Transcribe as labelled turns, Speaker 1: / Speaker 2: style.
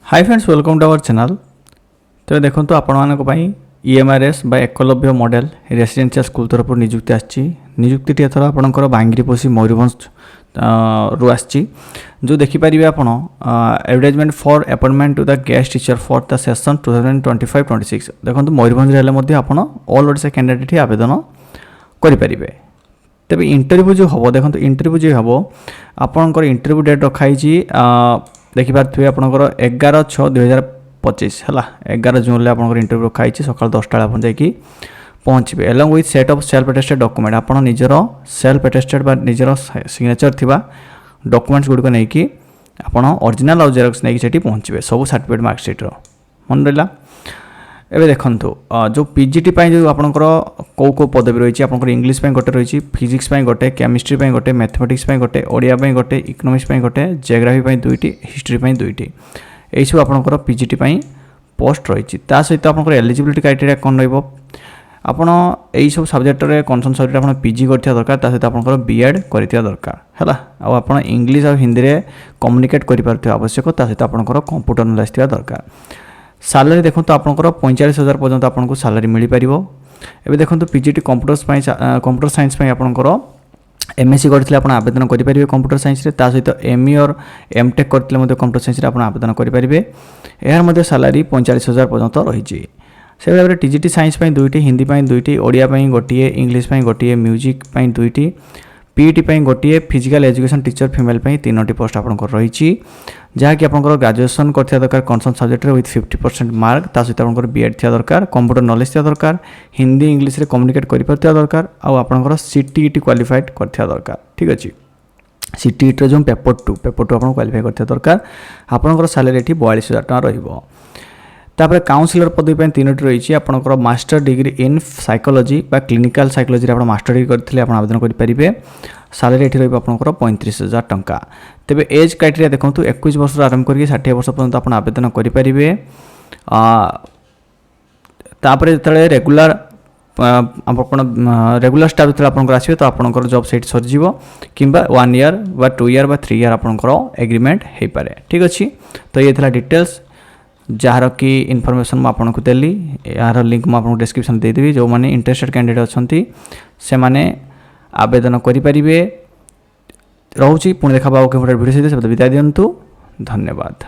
Speaker 1: Hi friends welcome to our channel. तो देखो आपण ईएमआरएस बा एकलव्य मॉडल रेसिडेंशियल स्कूल तरफ नियुक्ति आछि। नियुक्ति एथर आपणकर बांगीरीपोशी मयूरभंज रु आछि। जो देखिपारे आपण advertisement for appointment to the guest teacher for the session 2025-26 देखो मयूरभंज रे आपण ऑल ओडिशा कैंडिडेट ही आवेदन करें। तेज इंटरव्यू जो हम देखो इंटरव्यू जो हम आपंकर इंटरव्यू डेट रखाई देखिपे आपंकर 11/6/2025 है 11 जून में आपंकर इंटरव्यू रखाई सकाल 10टा आप जाकि पहुँचे along with set of self attested document आप निजर सेल्फ अटेस्टेड बा निजर सिग्नेचर थिबा डॉक्यूमेंट्स गुड़िक नहीं कि आप ओरिजिनल और जेरक्स नहीं कि पहुँचे सब सर्टिफिकेट मार्कशीट मन रहा। एबे देखंतु जो पीजीटी जो आपनकर कौ पदवी रही है इंग्लिश गोटे रही फिजिक्स गोटे केमिस्ट्री गोटे मैथमेटिक्स गोटे ओडिया गोटे इकोनॉमिक्स गोटे जियोग्राफी दुईटी हिस्ट्री दुईटी यही सब आपनकर पीजीटी पोस्ट रही सहित आपनकर एलिजिबिलिटी क्राइटेरिया कौन रही आपड़ यही सब सब्जेक्ट रे कनसर्न सब्जेक्ट आप पीजी करथिया दरकार सहित आपनकर बीएड करथिया दरकार है आप इंग्लिश और हिंदी रे कम्युनिकेट करि पारथिया आवश्यक सहित आपनकर कंप्यूटर नॉलेज थिया दरकार। सालारी देखो तो आपंकर 45,000 पर्यंत आपको सालारी मिल पार। एवं देखो पीजीटी कंप्यूटर साइंस आपंकर एमएससी करते आवेदन करेंगे कंप्यूटर साइंस सहित एमई और एमटेक करते कंप्यूटर साइंस आवेदन करेंगे। यार सालारी 45,000 पर्यंत रही। से भाव में टीजीटी साइंस दुईटी हिंदी दुईटी ओडिया गोटे इंग्लिश गोटे म्यूजिक दुईटी पीईटी गोटे फिजिकल एजुकेशन टीचर फीमेल 3टी पोस्ट आपंकर रही जहाँकि आप ग्रेजुएशन करथिया दरकार कनसर्न सब्जेक्ट विथ 50% मार्क सहित आप बीएड थिया दरकार कंप्यूटर नॉलेज थिया दरकार हिंदी इंग्लिश रे कम्युनिकेट करि पारथिया दरकार आपंकर सीटीईटी क्वालिफाइड करथिया दरकार। ठीक अच्छे सीटीईटी जो पेपर टू आप क्वालिफाई करथिया दरकार आपंकर सालारी एठी 42,000 टका रहिबो। तापर काउंसिलर पदवी 3टी रही आपंकर मास्टर डिग्री इन साइकोलॉजी बा क्लिनिकल साइकोलॉजी आप मास्टर डिग्री करथिले आप आवेदन करेंगे। सालारी एठी रही आपंकर 35,000 टंका। तेबे एज क्राइटेरिया देखो 21 वर्ष आरंभ करके 60 वर्ष पर्यंत आप आवेदन करेंगे। तापर जो रेगुलर रेगुलर स्टाफ जो आपंकर आसवे तो आपंकर जॉब सेट सरीज कि 1 ईयर बा 2 ईयर बा 3 ईयर आपंकर एग्रीमेंट हो पाए। ठीक अच्छे तो ये था डिटेल्स जार कि इनफॉरमेशन मुझे देली यार लिंक मुझे डिस्क्रिप्शन देदेवी। जो मैंने इंटरेस्टेड कैंडिडेट अच्छा से मैंने आवेदन करेंगे। रोचे पुणी देखा वीडियो सहित विदाय दिंतु। धन्यवाद।